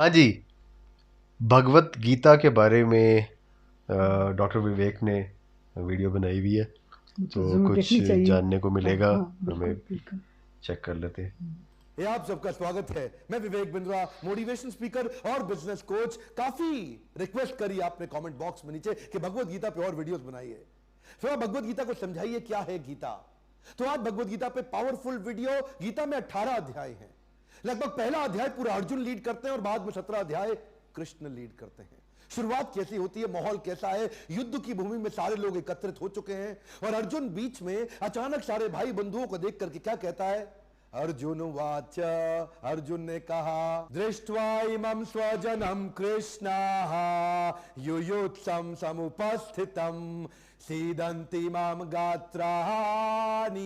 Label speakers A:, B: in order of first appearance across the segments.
A: हाँ जी, भगवत गीता के बारे में डॉक्टर विवेक ने वीडियो बनाई हुई है,
B: तो
A: तो
B: जरूर
A: कुछ
B: देखनी चाहिए।
A: जानने को
B: हाँ
A: मिलेगा।
B: हाँ,
A: हमें
B: बिल्कुल बिल्कुल।
A: चेक कर लेते हैं।
C: ये आप सबका स्वागत है। मैं विवेक बिंद्रा, मोटिवेशन स्पीकर और बिजनेस कोच। काफी रिक्वेस्ट करी आपने कमेंट बॉक्स में नीचे कि भगवत गीता पे और वीडियोस बनाइए। फिर आप भगवत गीता को समझाइए क्या है गीता। तो आज भगवत गीता पे पावरफुल वीडियो। गीता में 18 अध्याय हैं। लगभग पहला अध्याय पूरा अर्जुन लीड करते हैं और बाद में 17 अध्याय कृष्ण लीड करते हैं। शुरुआत कैसी होती है, माहौल कैसा है, युद्ध की भूमि में सारे लोग एकत्रित हो चुके हैं और अर्जुन बीच में अचानक सारे भाई बंधुओं को देख करके क्या कहता है। अर्जुन वाच, अर्जुन ने कहा, दृष्ट्वा इमं स्वजनम कृष्ण युयुत्सम समुपस्थितम सीदंति माम गात्राणि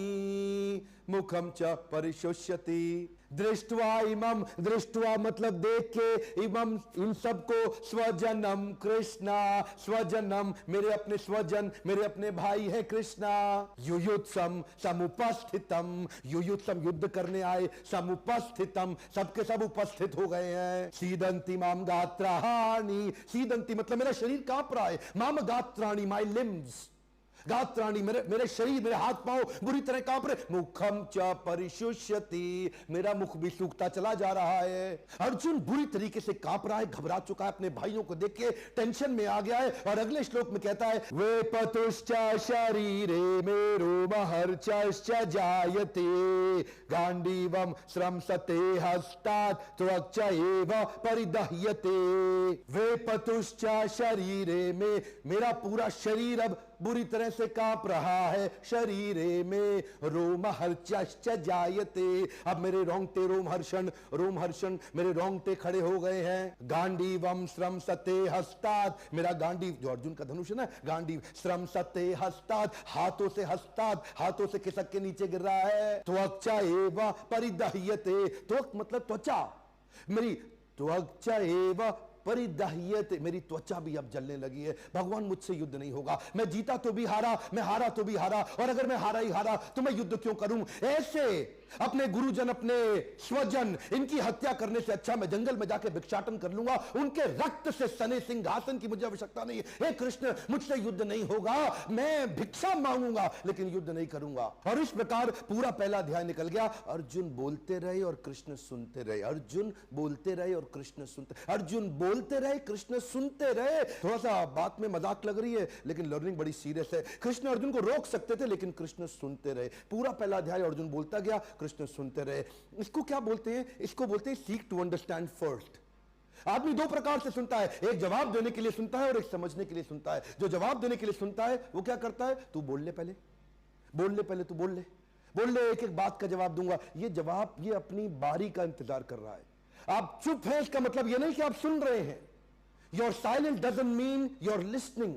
C: मुखम च परिशुष्यति। दृष्ट्वा इमम, दृष्ट्वा मतलब देख के, इमम इन सबको, स्वजनम कृष्णा, स्वजनम मेरे अपने स्वजन, मेरे अपने भाई है कृष्णा। युयुत्सम समुपस्थितम, युयुत्सम युद्ध करने आए, समुपस्थितम सबके सब उपस्थित हो गए हैं। सीदंती माम गात्राणि, सीदंती मतलब मेरा शरीर कांप रहा है। माम गात्राणि माय लिम्स, गात्राणि मेरे शरीर, मेरे हाथ पांव बुरी तरह कांप रहे। मुखम च परिशुष्यति, मेरा मुख भी सूखता चला जा रहा है। अर्जुन बुरी तरीके से कांप रहा है, घबरा चुका है, अपने भाइयों को देख के टेंशन में आ गया है। और अगले श्लोक में कहता है, वे पतुश्च शरीरे मे रोमहर्षश्च जायते गांडीवम श्रमसते हस्तात् त्वक्च एव परिदह्यते। वे पतुश्च शरीरे में, मेरा पूरा शरीर अब बुरी तरह से कांप रहा है। शरीरे में रोमहर्षश्च जायते, अब मेरे रोंगटे रोमहर्षण, रोमहर्षण मेरे रोंगटे खड़े हो गए हैं। गांडीवम श्रमसते हस्तात्, मेरा गांडीव जो अर्जुन का धनुष है ना, गांडीव श्रमसते हस्तात्, हाथों से हस्तात्, हाथों से खिसक के नीचे गिर रहा है। त्वचा एव परिदह्यते, त्वक मतलब त्वचा, मेरी त्वचा एव परिदह्यते, मेरी त्वचा भी अब जलने लगी है। भगवान मुझसे युद्ध नहीं होगा, मैं जीता तो भी हारा, मैं हारा तो भी हारा, और अगर मैं हारा ही हारा तो मैं युद्ध क्यों करूं। ऐसे अपने गुरुजन, अपने स्वजन, इनकी हत्या करने से अच्छा मैं जंगल में जाके भिक्षाटन कर लूंगा। उनके रक्त से सने सिंहासन की मुझे आवश्यकता नहीं है। हे कृष्ण, मुझसे युद्ध नहीं होगा, मैं भिक्षा मांगूंगा लेकिन युद्ध नहीं करूंगा। और इस प्रकार पूरा पहला अध्याय निकल गया। अर्जुन बोलते रहे और कृष्ण सुनते रहे, अर्जुन बोलते रहे और कृष्ण सुनते, अर्जुन बोलते रहे, कृष्ण सुनते रहे। थोड़ा सा बात में मजाक लग रही है लेकिन लर्निंग बड़ी सीरियस है। कृष्ण अर्जुन को रोक सकते थे लेकिन कृष्ण सुनते रहे। पूरा पहला अध्याय अर्जुन बोलता गया, कृष्ण सुनते रहे। इसको क्या बोलते हैं? इसको बोलते हैं सीक टू अंडरस्टैंड फर्स्ट। आदमी दो प्रकार से सुनता है, एक जवाब देने के लिए सुनता है और एक समझने के लिए सुनता है। जो जवाब देने के लिए सुनता है वो क्या करता है, तू बोल ले पहले, बोल ले पहले, तू बोल ले, बोल ले, एक एक बात का जवाब दूंगा। ये जवाब, ये अपनी बारी का इंतजार कर रहा है। आप चुप हैं इसका मतलब यह नहीं कि आप सुन रहे हैं। Your silent doesn't mean your listening.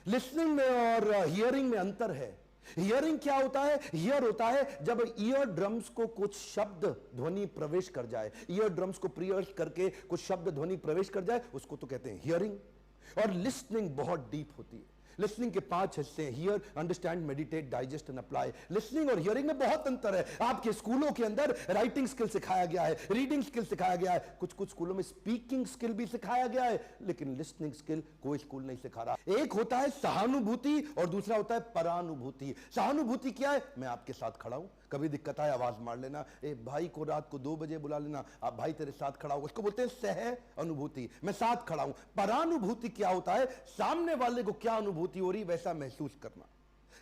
C: Listening में और हियरिंग में अंतर है। हियरिंग क्या होता है? हियर होता है जब ईयर ड्रम्स को कुछ शब्द ध्वनि प्रवेश कर जाए, ईयर ड्रम्स को पियर्स करके कुछ शब्द ध्वनि प्रवेश कर जाए, उसको तो कहते हैं हियरिंग। और लिसनिंग बहुत डीप होती है। लिसनिंग के 5 हिस्से हैं, here, understand, meditate, digest and apply. Listening और हियरिंग में बहुत अंतर है। आपके स्कूलों के अंदर राइटिंग स्किल सिखाया गया है, रीडिंग स्किल सिखाया गया है, कुछ कुछ स्कूलों में स्पीकिंग स्किल भी सिखाया गया है, लेकिन लिसनिंग स्किल कोई स्कूल नहीं सिखा रहा। एक होता है सहानुभूति और दूसरा होता है परानुभूति। सहानुभूति क्या है? मैं आपके साथ खड़ा हूं, कभी दिक्कत आए आवाज मार लेना, एक भाई को रात को 2 बजे बुला लेना, आप भाई तेरे साथ खड़ा हो, उसको बोलते हैं सह अनुभूति, मैं साथ खड़ा हूं। परानुभूति क्या होता है? सामने वाले को क्या अनुभूति हो रही वैसा महसूस करना,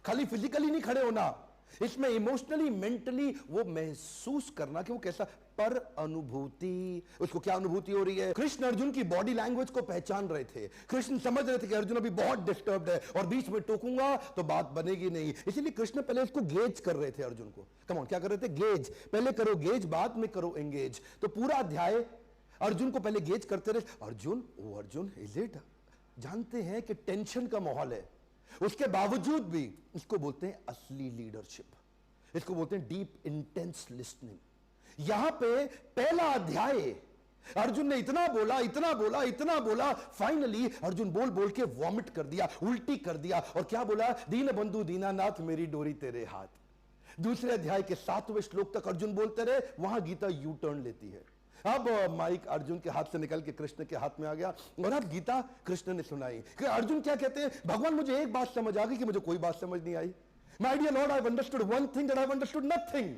C: खाली फिजिकली नहीं खड़े होना, इसमें इमोशनली, मेंटली वो महसूस करना कि वो कैसा, पर अनुभूति, उसको क्या अनुभूति हो रही है। कृष्ण अर्जुन की बॉडी लैंग्वेज को पहचान रहे थे। कृष्ण समझ रहे थे कि अर्जुन अभी बहुत डिस्टर्ब्ड है और बीच में टोकूंगा तो बात बनेगी नहीं, इसीलिए कृष्ण पहले उसको गेज कर रहे थे अर्जुन को। कम ऑन, क्या कर रहे थे? गेज। पहले करो गेज, बाद में करो एंगेज। तो पूरा अध्याय अर्जुन को पहले गेज करते रहे। अर्जुन, ओ अर्जुन, इज इट? जानते हैं कि टेंशन का माहौल है, उसके बावजूद भी इसको बोलते हैं असली लीडरशिप, इसको बोलते हैं डीप इंटेंस लिसनिंग। यहां पे पहला अध्याय अर्जुन ने इतना बोला, इतना बोला, इतना बोला, फाइनली अर्जुन बोल बोल के वॉमिट कर दिया, उल्टी कर दिया। और क्या बोला? दीन बंधु दीनानाथ मेरी डोरी तेरे हाथ। दूसरे अध्याय के 7वें श्लोक तक अर्जुन बोलते रहे, वहां गीता यू टर्न लेती है। अब माइक अर्जुन के हाथ से निकल के कृष्ण के हाथ में आ गया और अब गीता कृष्ण ने सुनाई कि अर्जुन क्या कहते हैं, भगवान मुझे एक बात समझ आ गई कि मुझे कोई बात समझ नहीं आई। My dear lord, I have understood one thing that I have understood nothing.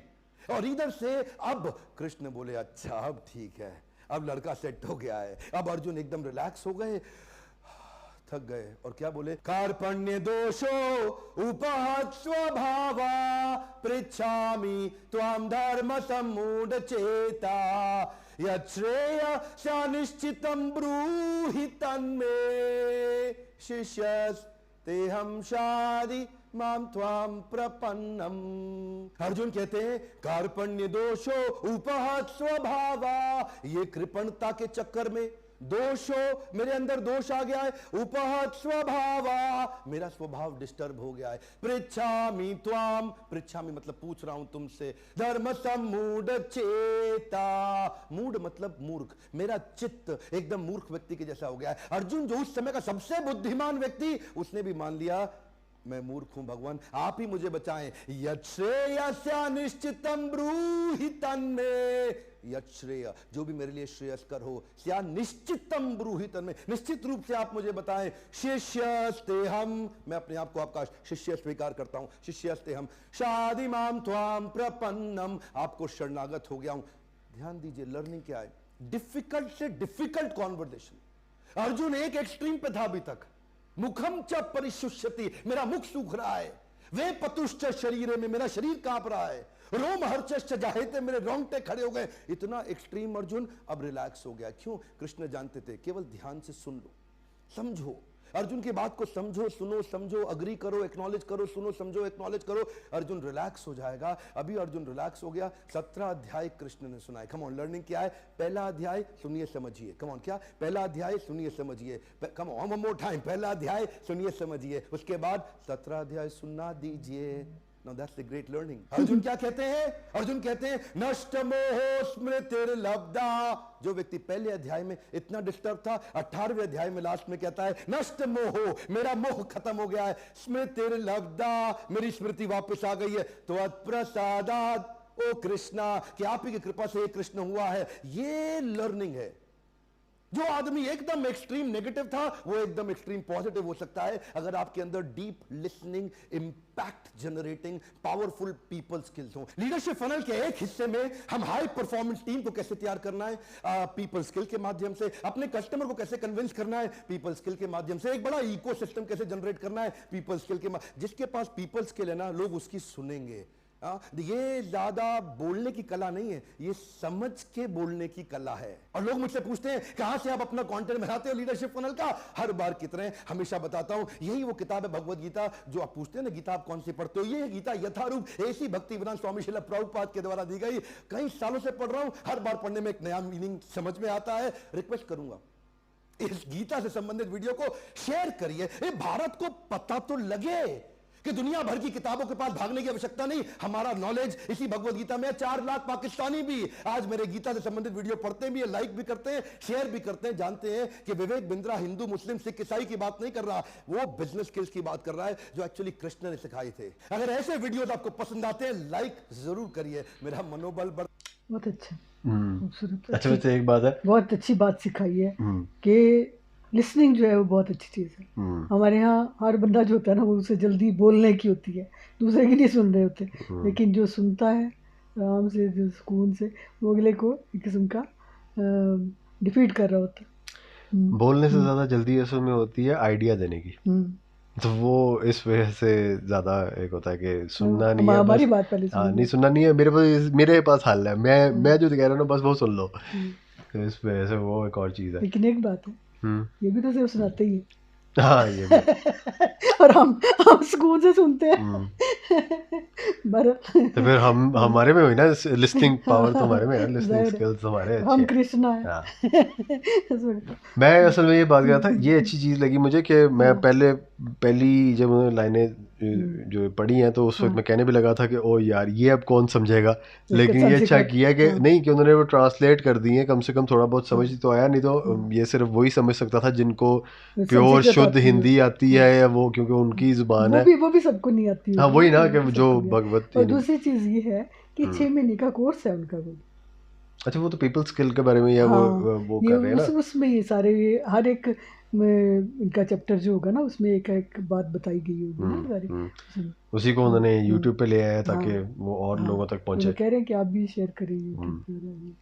C: और इधर से अब कृष्ण बोले अच्छा अब ठीक है, अब लड़का सेट हो गया है। अब अर्जुन एकदम रिलैक्स हो गए, थक गए और क्या बोले, कार्पण्य दोषो उपहत स्वभावा पृच्छामि त्वाम धर्म सम्मूढ़ चेता यच्छ्रेय निश्चितम ब्रूहि तन्मे शिष्यस्तेहं शादि माम त्वाम प्रपन्नम। अर्जुन कहते हैं कार्पण्य दोषो उपहत स्वभावा, ये कृपणता के चक्कर में दोषो, मेरे अंदर दोष आ गया है, उपहत स्वभावा, मेरा स्वभाव डिस्टर्ब हो गया है, पृच्छामि त्वाम, पृच्छामि मतलब पूछ रहा हूं तुमसे, धर्म सम्मूढ़ चेता, मूढ़ मतलब मूर्ख, मेरा चित्त एकदम मूर्ख व्यक्ति के जैसा हो गया है। अर्जुन जो उस समय का सबसे बुद्धिमान व्यक्ति, उसने भी मान लिया मैं मूर्ख हूं, भगवान आप ही मुझे बचाएं। यच्छ्रेयस्या निश्चितम ब्रूहि तन्मे, यच्छ्रेय जो भी मेरे लिए श्रेयस्कर हो, स्या निश्चितम ब्रूहि तन्मे, निश्चित रूप से आप मुझे बताएं। शिष्यस्तेहम, मैं अपने आप को आपका शिष्य स्वीकार करता हूं, शिष्यस्तेहम शादि माम त्वाम प्रपन्नम, आपको शरणागत हो गया हूं। ध्यान दीजिए लर्निंग क्या है, डिफिकल्ट से डिफिकल्ट कॉन्वर्सेशन। अर्जुन एक एक्सट्रीम पे था अभी तक, मुखम च परिशुष्यति, मेरा मुख सूख रहा है, वे पतुश्च शरीर में, मेरा शरीर कांप रहा है, रोम हर्चश्च जाहेते, मेरे रोंगटे खड़े हो गए, इतना एक्सट्रीम अर्जुन अब रिलैक्स हो गया। क्यों? कृष्ण जानते थे केवल ध्यान से सुन लो, समझो, अर्जुन की बात को समझो, सुनो, समझो, अग्री करो, एक्नॉलेज करो, सुनो, समझो, एक्नॉलेज करो, अर्जुन रिलैक्स हो जाएगा। अभी अर्जुन रिलैक्स हो गया। 17 अध्याय कृष्ण ने सुनाए। कम ऑन, लर्निंग क्या है? पहला अध्याय सुनिए समझिए। कम ऑन, क्या? पहला अध्याय सुनिए समझिए। Come on, one more time, पहला अध्याय सुनिए समझिए, उसके बाद 17 अध्याय सुनना दीजिए। Now that's the great learning. Arjun क्या कहते हैं? अर्जुन कहते हैं नष्ट मोह स्मृतिर्लब्धा, जो व्यक्ति पहले अध्याय में इतना डिस्टर्ब था, 18वें अध्याय में लास्ट में कहता है नष्ट मोह, मेरा मोह खत्म हो गया है, स्मृतिर्लब्धा, मेरी स्मृति वापस आ गई है, तो प्रसादात, ओ कृष्णा, कि आप ही की कृपा से कृष्ण हुआ है। ये लर्निंग है। जो आदमी एकदम एक्सट्रीम नेगेटिव था वो एकदम एक्सट्रीम पॉजिटिव हो सकता है अगर आपके अंदर deep listening, impact generating, powerful people skills हो। लीडरशिप फनल के एक हिस्से में हम हाई परफॉर्मेंस टीम को कैसे तैयार करना है, पीपल स्किल के माध्यम से, अपने कस्टमर को कैसे कन्विंस करना है, पीपल स्किल के माध्यम से, एक बड़ा इकोसिस्टम कैसे जनरेट करना है, पीपल स्किल के जिसके पास पीपल स्किल है ना, लोग उसकी सुनेंगे। ये ज्यादा बोलने की कला नहीं है, ये समझ के बोलने की कला है। और लोग मुझसे पूछते हैं कहां से आप अपना कंटेंट बनाते हो लीडरशिप फनल का? हर बार की तरह हमेशा बताता हूं, यही वो किताब है भगवद गीता। जो आप पूछते हैं ना गीता आप कौन सी पढ़ते हो, ये गीता यथारूप ऐसी भक्तिवेदांत स्वामी श्रील प्रभुपाद के द्वारा दी गई, कई सालों से पढ़ रहा हूं, हर बार पढ़ने में एक नया मीनिंग समझ में आता है। रिक्वेस्ट करूंगा इस गीता से संबंधित वीडियो को शेयर करिए, भारत को पता तो लगे कि दुनिया भर की किताबों के पास भागने की आवश्यकता नहीं, हमारा नॉलेज इसी भगवद गीता में। 4 लाख पाकिस्तानी भी आज मेरे गीता से संबंधित वीडियो पढ़ते भी है, लाइक भी करते हैं, शेयर भी करते हैं। जानते हैं कि विवेक बिंद्रा हिंदू मुस्लिम सिख ईसाई की बात नहीं कर रहा, वो बिजनेस स्किल्स की बात कर रहा है जो एक्चुअली कृष्ण ने सिखाए थे। अगर ऐसे वीडियोस आपको पसंद आते हैं लाइक जरूर करिए, मेरा मनोबल बढ़।
B: बहुत अच्छा, खूबसूरत,
A: अच्छा वैसे एक बात है,
B: बहुत अच्छी बात सिखाई है कि लिसनिंग जो है वो बहुत अच्छी चीज़ है। हमारे यहाँ हर बंदा जो होता है ना वो उसे जल्दी बोलने की होती है, दूसरे की नहीं सुन रहे होते, लेकिन जो सुनता है आराम से, जो सुकून से, वो अगले को एक किस्म का डिफीट कर रहा होता है।
A: बोलने से ज़्यादा जल्दी असल में होती है आइडिया देने की, तो वो इस वजह से ज़्यादा एक होता है कि सुनना नहीं है,
B: हमारी बात पहले
A: हाँ नहीं सुनना नहीं है, मेरे पास हल है, मैं जो कह रहा हूँ ना बस वो सुन लो, तो इस वजह से वो एक और चीज़ है।
B: लेकिन एक बात है, ये भी तो सिर्फ सुनाते ही है,
A: हाँ ये भी
B: और हम सुकून से सुनते हैं।
A: तो फिर हमारे में हुई ना लिस्निंग पावर, तो हमारे में है लिस्निंग स्किल्स हमारे अच्छे,
B: हम कृष्णा है।
A: मैं असल में ये बात कर रहा था, ये अच्छी चीज़ लगी मुझे कि मैं पहली जब लाइनें जो पढ़ी हैं तो उस वक्त मैं कहने भी लगा था कि ओ यार ये अब कौन समझेगा, लेकिन ये अच्छा किया कि नहीं कि उन्होंने वो ट्रांसलेट कर दी है, कम से कम थोड़ा बहुत समझ तो आया, नहीं तो ये सिर्फ वही समझ सकता था जिनको प्योर शुद्ध हिंदी आती है, या वो क्योंकि उनकी जुबान है,
B: वो भी सबको नहीं आती है।
A: हाँ वही ना कि जो भगवत।
B: और दूसरी चीज़ ये है कि 6 महीने का कोर्स है उनका,
A: अच्छा, वो तो पीपल स्किल के बारे में या
B: हाँ,
A: वो
B: ये
A: कर रहे हैं ना।
B: उसमें ये सारे ये हर एक इनका चैप्टर जो होगा ना उसमें एक एक बात बताई गई होगी ना सारी उसमें।
A: उसी को उन्होंने
B: हाँ
A: यूट्यूब पे ले आया ताकि
B: हाँ
A: वो और
B: हाँ,
A: लोगों तक
B: तो वो
A: पहुंचे।
B: कह रहे हैं कि आप भी शेयर करें यूट्यूब पे और ये।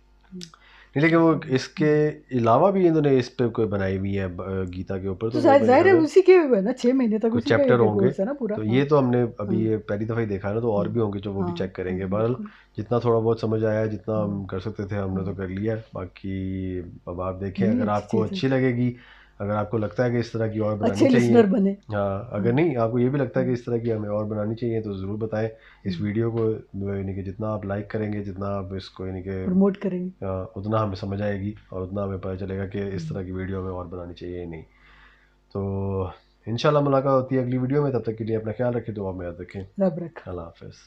A: नहीं, लेकिन वो इसके अलावा भी इन्होंने इस पे कोई बनाई हुई है गीता के ऊपर,
B: तो
A: तो वो मेरे
B: जाहिर है
A: ख्याल में
B: उसी के है ना, 6 महीने तक
A: कुछ
B: उसी का
A: चैप्टर
B: एक
A: होंगे।
B: कोर्स है ना पूरा।
A: तो
B: हाँ
A: ये तो हमने अभी
B: हाँ
A: ये पहली दफ़ा ही देखा है ना, तो और भी होंगे जो वो भी चेक करेंगे। बहरहाल
B: बिल्कुल।
A: जितना थोड़ा बहुत समझ आया, जितना हम कर सकते थे हमने तो कर लिया। बाकी अब आप देखें,
B: नहीं,
A: अगर
B: अच्छी
A: आपको
B: चीज़ है,
A: अच्छी लगेगी, अगर आपको लगता है कि इस तरह की और बनानी
B: अच्छे
A: चाहिए,
B: लिसनर बने।
A: हाँ, अगर नहीं आपको ये भी लगता है कि इस तरह की हमें और बनानी चाहिए तो ज़रूर बताएं इस वीडियो को। यानी कि जितना आप लाइक करेंगे, जितना आप इसको यानी कि
B: प्रमोट करेंगे।
A: उतना हमें समझ आएगी और उतना हमें पता चलेगा कि इस तरह की वीडियो हमें और बनानी चाहिए या नहीं। तो इंशाल्लाह मुलाकात होती है अगली वीडियो में। तब तक के लिए अपना ख्याल रखें, दुआ में याद रखें।
B: रब रखा।
A: अल्लाह हाफ़िज़।